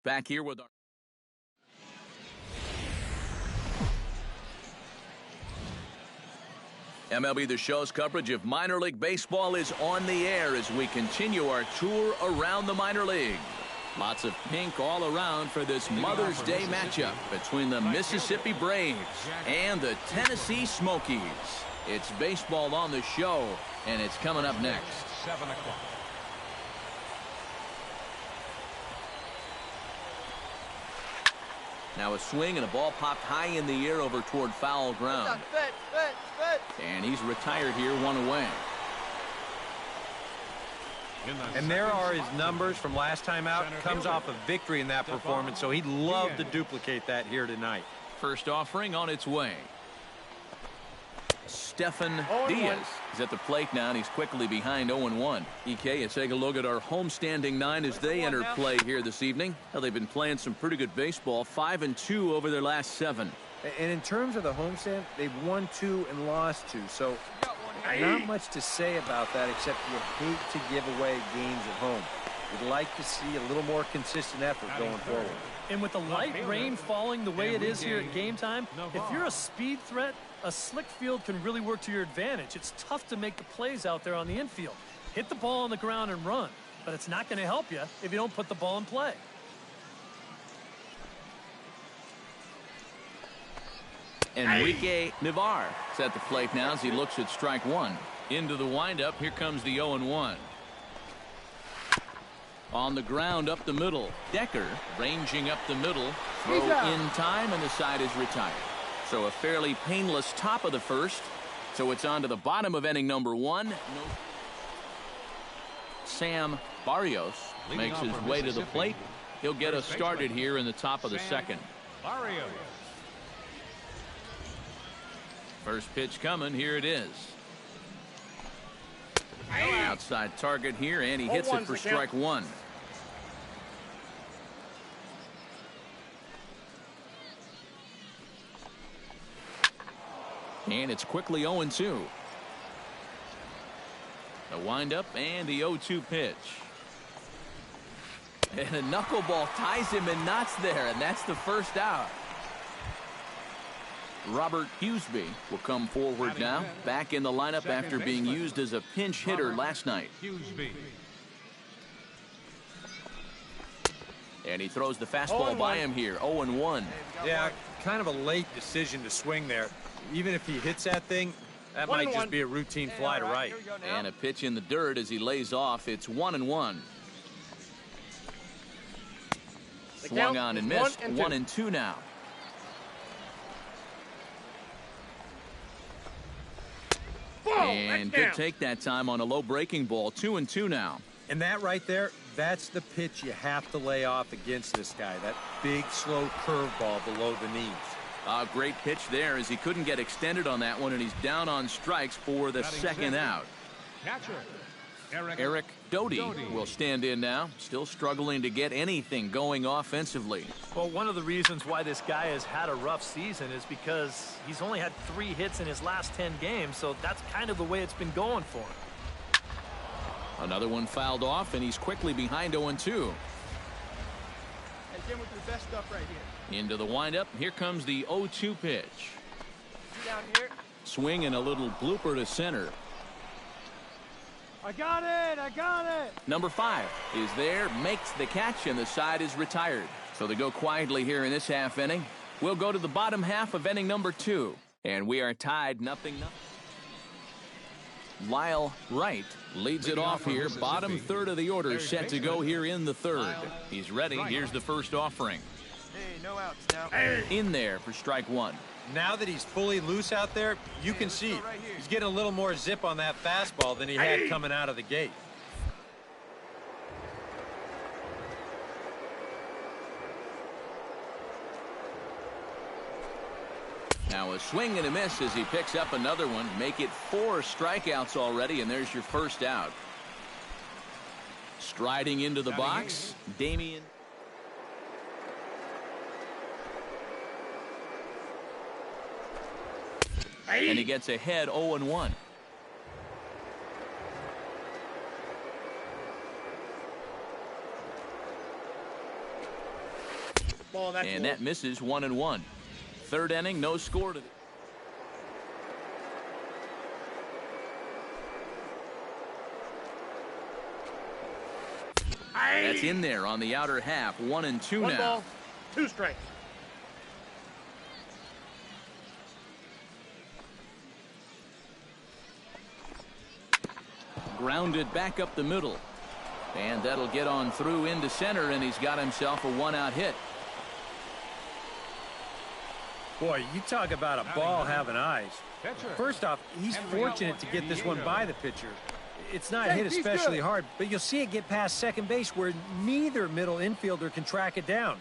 back here with our MLB The Show's coverage of minor league baseball is on the air as we continue our tour around the minor league. Lots of pink all around for this Mother's Day matchup between the Mississippi Braves and the Tennessee Smokies. It's baseball on the show, and it's coming up next. 7 o'clock. Now a swing and a ball popped high in the air over toward foul ground. And he's retired here, one away. And there are his numbers from last time out. Comes off a victory in that performance, so he'd love to duplicate that here tonight. First offering on its way. Stefan Diaz is at the plate now, and he's quickly behind 0-1. EK, let's take a look at our homestanding 9 as they enter play here this evening. Well, they've been playing some pretty good baseball, 5-2 over their last 7. And in terms of the homestand, they've won 2 and lost 2. So not much to say about that, except you hate to give away games at home. You'd like to see a little more consistent effort going forward. And with the light rain falling the way it is here at game time, if you're a speed threat, a slick field can really work to your advantage. It's tough to make the plays out there on the infield. Hit the ball on the ground and run, but it's not going to help you if you don't put the ball in play. Enrique Navar is at the plate now as he looks at strike 1. Into the windup, here comes the 0-1. On the ground up the middle, Decker ranging up the middle, throw in time, and the side is retired. So a fairly painless top of the first. So it's on to the bottom of inning number 1. Sam Barrios makes his way to the plate. He'll get us started here in the top of the second. Barrios. First pitch coming. Here it is. Outside target here, and he hits it for strike 1. And it's quickly 0-2. The windup and the 0-2 pitch. And a knuckleball ties him in knots there, and that's the first out. Robert Huseby will come forward now, back in the lineup after being used as a pinch hitter last night. And he throws the fastball by him here, 0-1. Yeah, kind of a late decision to swing there. Even if he hits that thing, that might just be a routine fly to right. And a pitch in the dirt as he lays off. It's 1-1. Swung on and missed. 1-2 now. And good take that time on a low breaking ball. 2-2 now. And that right there, that's the pitch you have to lay off against this guy. That big, slow curveball below the knees. A great pitch there as he couldn't get extended on that one, and he's down on strikes for the second out. Catcher Eric Doty will stand in now, still struggling to get anything going offensively. Well, one of the reasons why this guy has had a rough season is because he's only had 3 hits in his last 10 games, so that's kind of the way it's been going for him. Another one fouled off, and he's quickly behind 0-2. And Jim with your best stuff right here. Into the windup, here comes the 0-2 pitch. Down here. Swing and a little blooper to center. I got it. Number 5 is there, makes the catch, and the side is retired. So they go quietly here in this half inning. We'll go to the bottom half of inning number 2, and we are tied 0-0. Lyle Wright leads it off here. Bottom third of the order set to go here in the third. He's ready. Here's the first offering. Hey, no outs now. In there for strike 1. Now that he's fully loose out there, you can see he's getting a little more zip on that fastball than he had coming out of the gate. Now a swing and a miss as he picks up another one. Make it 4 strikeouts already, and there's your first out. Striding into the box, Damian. And he gets ahead 0-1. And that misses 1-1. Third inning, no score to That's in there on the outer half. 1-2 now. 1 ball, 2 strikes. Grounded back up the middle. And that'll get on through into center, and he's got himself a 1-out hit. Boy, you talk about a ball having eyes. Pitcher. First off, he's Henry fortunate Alford to get this one Diego. by the pitcher. It's not Hey, hit he's especially good. hard, but you'll see it get past second base where neither middle infielder can track it down.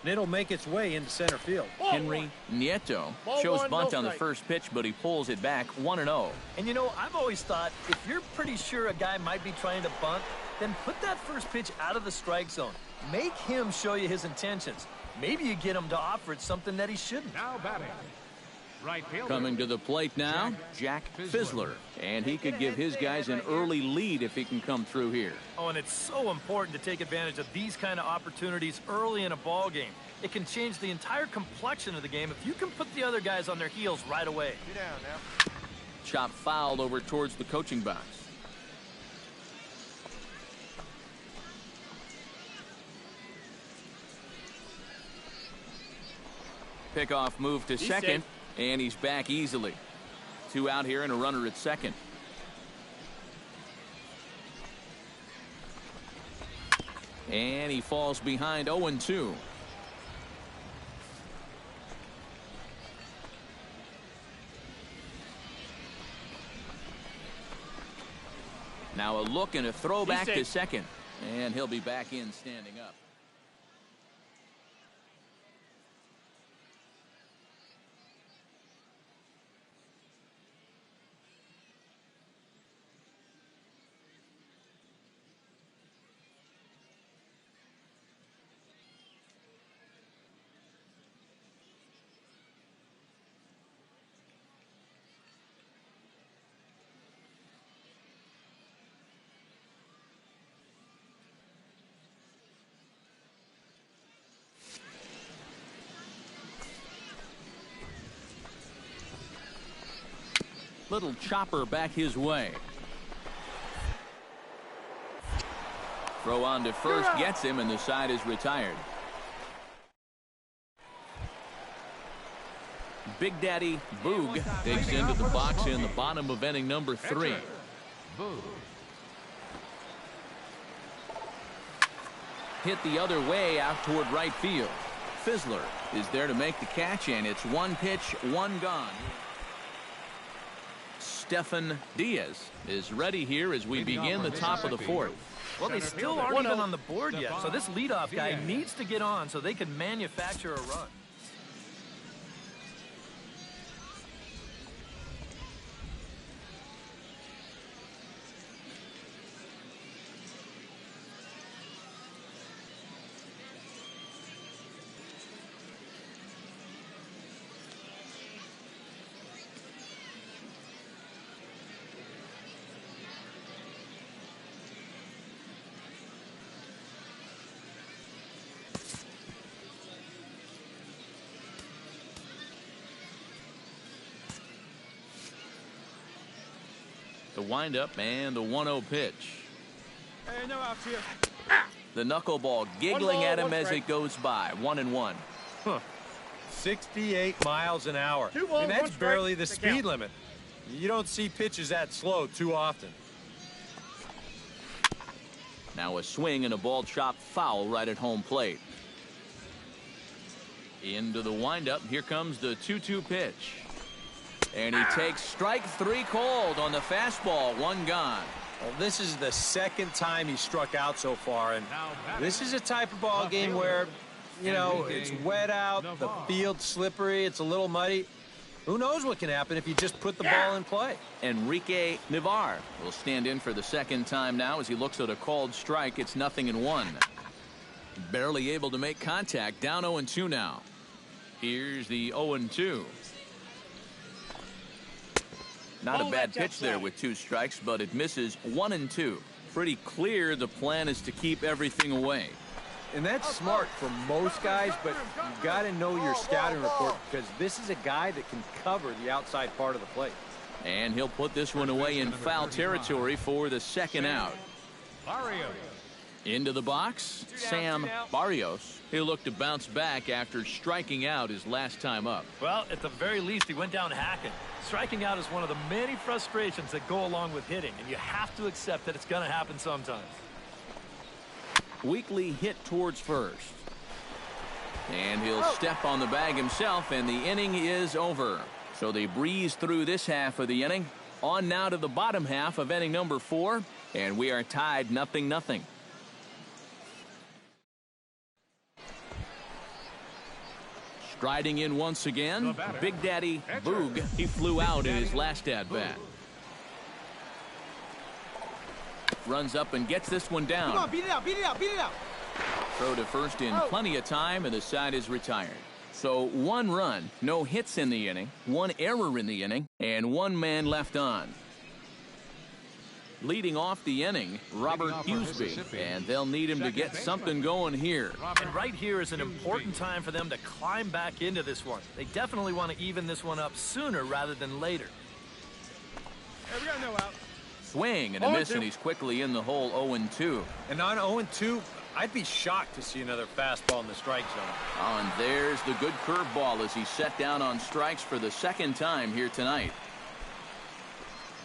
And it'll make its way into center field. Henry Nieto Ball shows 1, bunt no on the strike. first pitch, but he pulls it back 1-0. And you know, I've always thought if you're pretty sure a guy might be trying to bunt, then put that first pitch out of the strike zone. Make him show you his intentions. Maybe you get him to offer it something that he shouldn't. Now batting. Right fielder. Coming to the plate now, Jack Fizzler. And he could give his guys an early lead if he can come through here. Oh, and it's so important to take advantage of these kind of opportunities early in a ball game. It can change the entire complexion of the game if you can put the other guys on their heels right away. Get down now. Chop fouled over towards the coaching box. Pickoff move to second, and he's back easily. 2 out here and a runner at second. And he falls behind 0-2. Now a look and a throw back to second. And he'll be back in standing up. Little chopper back his way. Throw on to first gets him, and the side is retired. Big Daddy Boog digs into the box in the bottom of inning number 3. Hit the other way out toward right field. Fizzler is there to make the catch, and it's 1 pitch, 1 gone. Stefan Diaz is ready here as we begin the top of the 4th. Well, they still aren't even on the board yet, so this leadoff guy needs to get on so they can manufacture a run. The windup and the 1-0 pitch. Hey, no outs here. The knuckleball giggling at him as it goes by. 1-1. 68 miles an hour. 2 balls, And that's 1 strike. barely the They speed count. limit. You don't see pitches that slow too often. Now a swing and a ball chopped foul right at home plate. Into the windup. Here comes the 2-2 pitch. And he takes strike 3 called on the fastball. 1 gone. Well, this is the second time he struck out so far, and this is a type of ball game where, you know, it's wet out, the field's slippery, it's a little muddy. Who knows what can happen if you just put the ball in play? Enrique Navar will stand in for the second time now as he looks at a called strike. It's 0-1. Barely able to make contact. Down 0-2 now. Here's the 0-2. Not a bad pitch there with 2 strikes, but it misses 1-2. Pretty clear the plan is to keep everything away. And that's smart for most guys, but you've got to know your scouting report because this is a guy that can cover the outside part of the plate. And he'll put this one away in foul territory for the second out. Barrios. Into the box, Sam Barrios. He'll look to bounce back after striking out his last time up. Well, at the very least, he went down hacking. Striking out is one of the many frustrations that go along with hitting, and you have to accept that it's going to happen sometimes. Weekly hit towards first. And he'll step on the bag himself, and the inning is over. So they breeze through this half of the inning. On now to the bottom half of inning number 4, and we are tied 0-0. Striding in once again, Big Daddy Boog. He flew out in his last at-bat. Runs up and gets this one down. Come on, beat it out, beat it out, beat it out. Throw to first in plenty of time, and the side is retired. So 1 run, no hits in the inning, 1 error in the inning, and 1 man left on. Leading off the inning, Robert Huseby, and they'll need him to get something going here. And right here is an important time for them to climb back into this one. They definitely want to even this one up sooner rather than later. Hey, we got no out. Swing and a miss, and he's quickly in the hole 0-2. And on 0-2, I'd be shocked to see another fastball in the strike zone. Oh, and there's the good curveball as he's set down on strikes for the second time here tonight.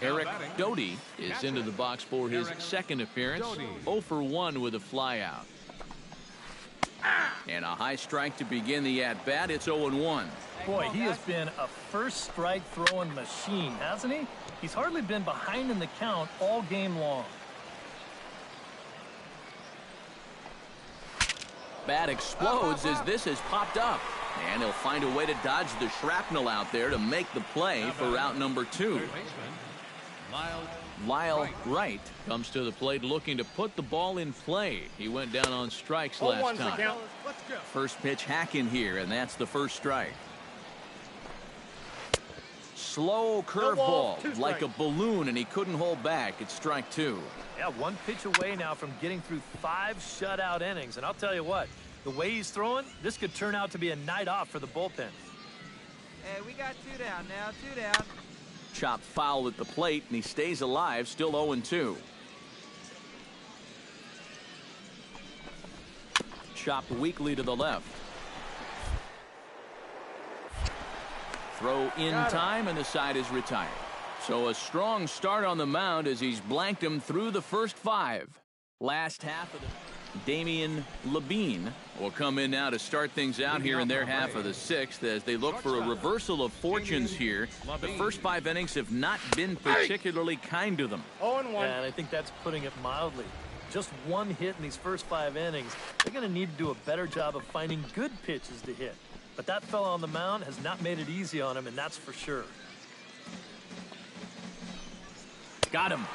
Eric Doty is into the box for his second appearance. 0 for 1 with a flyout. And a high strike to begin the at-bat. It's 0-1. Boy, he has been a first strike throwing machine, hasn't he? He's hardly been behind in the count all game long. Bat explodes as this has popped up. And he'll find a way to dodge the shrapnel out there to make the play for out number 2. Lyle Wright comes to the plate looking to put the ball in play. He went down on strikes last time. First pitch hacking here, and that's the first strike. Slow curveball, like a balloon, and he couldn't hold back. It's strike 2. Yeah, 1 pitch away now from getting through 5 shutout innings. And I'll tell you what, the way he's throwing, this could turn out to be a night off for the bullpen. Hey, we got 2 down now, 2 down. Chopped foul at the plate, and he stays alive, still 0-2. Chopped weakly to the left. Throw in time, and the side is retired. So a strong start on the mound as he's blanked him through the first 5. Last half of the... Damian Labine will come in now to start things out here in their half of the 6th as they look for a reversal of fortunes here. The first 5 innings have not been particularly kind to them. 0-1. Yeah, and I think that's putting it mildly. Just 1 hit in these first 5 innings. They're going to need to do a better job of finding good pitches to hit. But that fella on the mound has not made it easy on him, and that's for sure. Got him.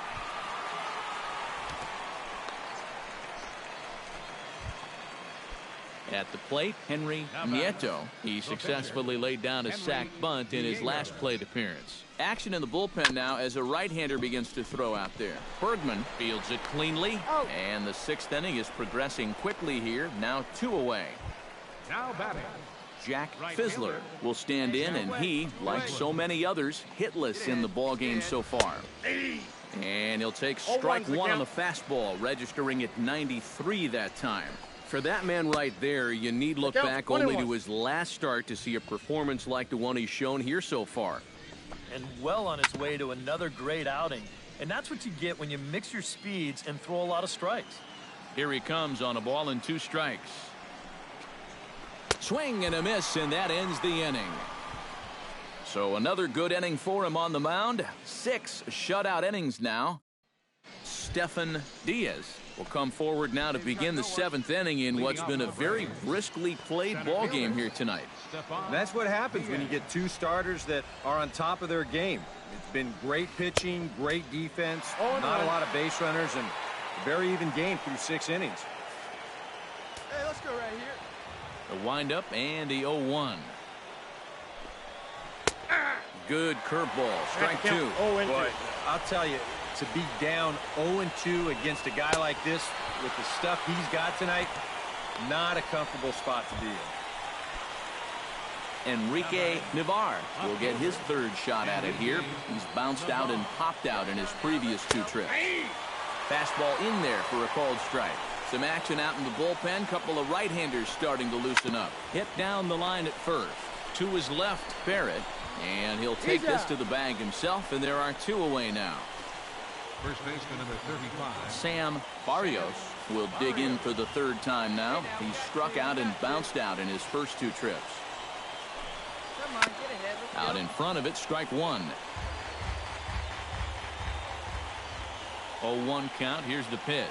At the plate, Henry Nieto. He successfully laid down a sac bunt in his last plate appearance. Action in the bullpen now as a right-hander begins to throw out there. Bergman fields it cleanly, and the 6th inning is progressing quickly here. Now 2 away. Now batting. Jack Fizzler will stand in, and he, like so many others, hitless in the ballgame so far. And he'll take strike 1 on the fastball, registering at 93 that time. For that man right there, you need look back only to his last start to see a performance like the one he's shown here so far. And well on his way to another great outing. And that's what you get when you mix your speeds and throw a lot of strikes. Here he comes on a ball and 2 strikes. Swing and a miss, and that ends the inning. So another good inning for him on the mound. 6 shutout innings now. Stefan Diaz will come forward now to begin the 7th inning in what's been a very briskly played ball game here tonight. And that's what happens when you get 2 starters that are on top of their game. It's been great pitching, great defense, not a lot of base runners, and a very even game through 6 innings. Hey, let's go right here. The windup and the 0-1. Good curveball, strike 2. Boy, I'll tell you, to be down 0-2 against a guy like this with the stuff he's got tonight, Not a comfortable spot to be in. Enrique Navarre will get his third shot at it here. He's bounced out and popped out in his previous 2 trips. Fastball in there for a called strike. Some action out in the bullpen. Couple of right-handers starting to loosen up. Hit down the line at first. To his left, Barrett. And he'll take this to the bag himself, and there are 2 away now. First baseman number 35. Sam Barrios will dig in for the 3rd time now. He struck out and bounced out in his first 2 trips. Come on, get ahead. Let's Out go. in front of it, strike 1. 0-1 count. Here's the pitch.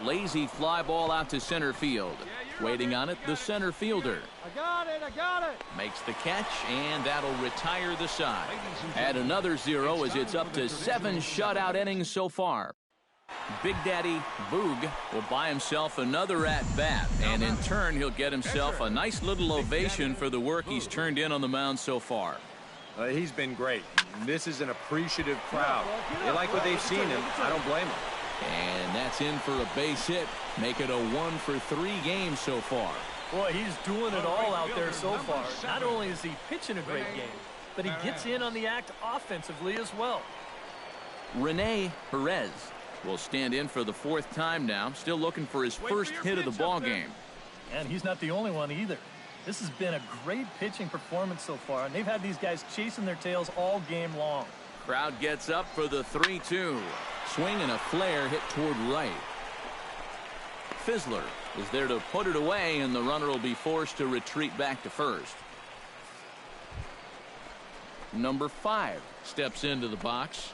Lazy fly ball out to center field. Waiting on it, the center fielder. I got it. I got it. Makes the catch, and that'll retire the side. Add another 0 as it's up to 7 shutout innings so far. Big Daddy Boog will buy himself another at-bat, and in turn, he'll get himself a nice little ovation for the work he's turned in on the mound so far. He's been great. This is an appreciative crowd. They like what they've seen him. I don't blame them. And that's in for a base hit. Make it a 1 for 3 games so far. Boy, he's doing it all out there so far. Not only is he pitching a great game, but he gets in on the act offensively as well. Rene Perez will stand in for the 4th time now. Still looking for his first hit of the ball game. And he's not the only one either. This has been a great pitching performance so far, and they've had these guys chasing their tails all game long. Crowd gets up for the 3-2. Swing and a flare hit toward right. Fizzler is there to put it away, and the runner will be forced to retreat back to first. Number 5 steps into the box.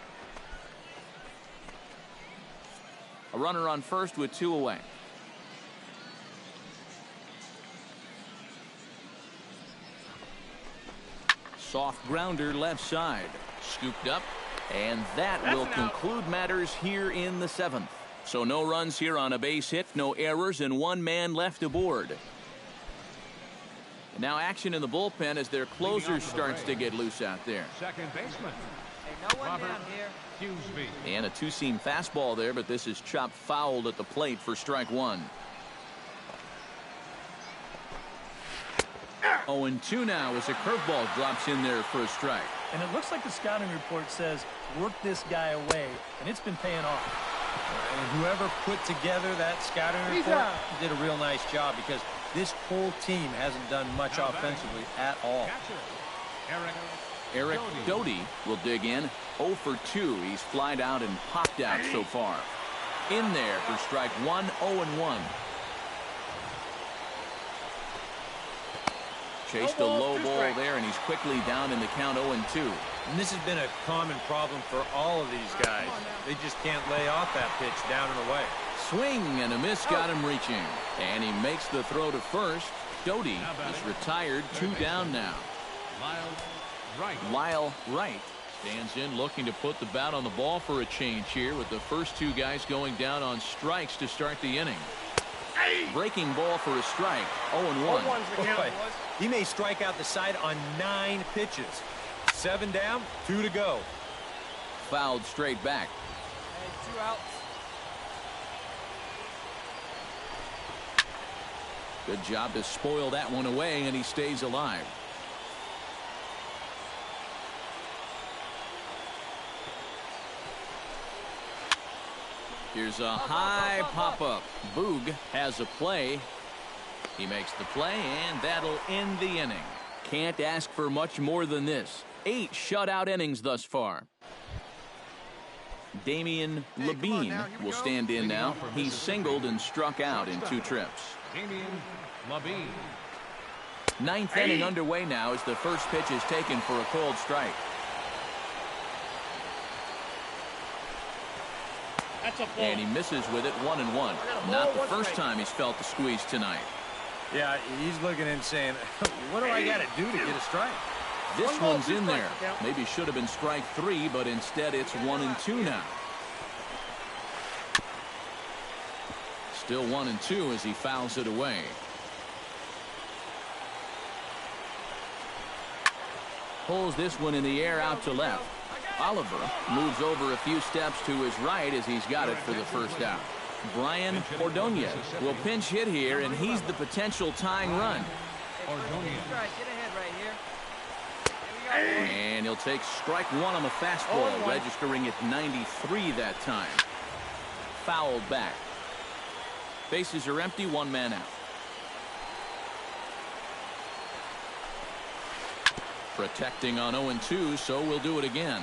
A runner on first with 2 away. Soft grounder left side. Scooped up. And that will conclude matters here in the 7th. So no runs here on a base hit, no errors, and 1 man left aboard. And now action in the bullpen as their closer starts to get loose out there. Second baseman. Hey, no one down here. Huseby. And a 2-seam fastball there, but this is chopped fouled at the plate for strike 1. 0-2 now as a curveball drops in there for a strike. And it looks like the scouting report says, work this guy away, and it's been paying off. And whoever put together that scouting report did a real nice job, because this whole team hasn't done much offensively at all. Catcher, Eric Doty will dig in. 0 for 2. He's flied out and popped out so far. In there for strike 1, 0-1. Chased a low ball there, and he's quickly down in the count 0-2. And this has been a common problem for all of these guys. They just can't lay off that pitch down and away. Swing and a miss got him reaching. And he makes the throw to first. Doty is retired, 2 down now. Lyle Wright stands in looking to put the bat on the ball for a change here with the first 2 guys going down on strikes to start the inning. Breaking ball for a strike. 0-1. Boy, he may strike out the side on 9 pitches. 7 down, 2 to go. Fouled straight back. Hey, 2 outs. Good job to spoil that one away, and he stays alive. Here's a high pop-up. Boog has a play. He makes the play, and that'll end the inning. Can't ask for much more than this. 8 shutout innings thus far. Damian Labine will stand in now. He's singled and struck out in 2 trips. Damian Labine. 9th inning underway now as the first pitch is taken for a called strike. And he misses with it, 1-1. Not the first time he's felt the squeeze tonight. Yeah, he's looking and saying, what do I got to do to get a strike? This one's in there. Maybe should have been strike 3, but instead it's 1-2 now. Still 1-2 as he fouls it away. Pulls this one in the air out to left. Oliver moves over a few steps to his right as he's got it for the first out. Brian Ordonez will pinch hit here, and he's the potential tying run. Ordonez. Strike, get ahead right here. Here we go. And he'll take strike one on the fastball, registering at 93 that time. Fouled back. Bases are empty, one man out. Protecting on 0-2, so we'll do it again.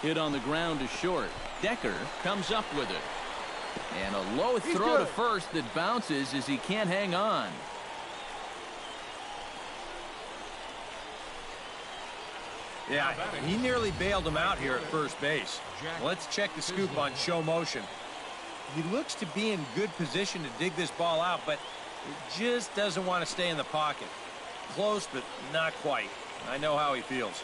Hit on the ground to short. Decker comes up with it. And a low throw to first that bounces as he can't hang on. Yeah, he nearly bailed him out here at first base. Let's check the scoop on show motion. He looks to be in good position to dig this ball out, but it just doesn't want to stay in the pocket. Close, but not quite. I know how he feels.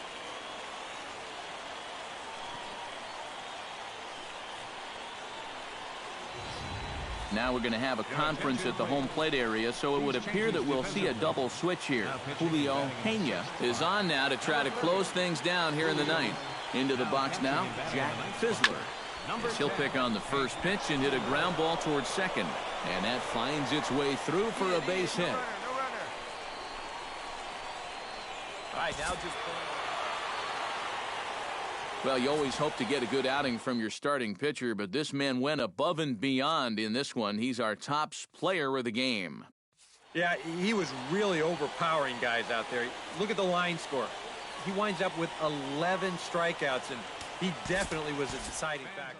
Now we're going to have a conference at the home plate area, so it would appear that we'll see a double switch here. Julio Pena is on now to try to close things down here in the ninth. Into the box now, Jack Fizzler. As he'll pick on the first pitch and hit a ground ball towards second. And that finds its way through for a base hit. No runner. All right, now just... Well, you always hope to get a good outing from your starting pitcher, but this man went above and beyond in this one. He's our top player of the game. Yeah, he was really overpowering guys out there. Look at the line score. He winds up with 11 strikeouts, and he definitely was a deciding factor.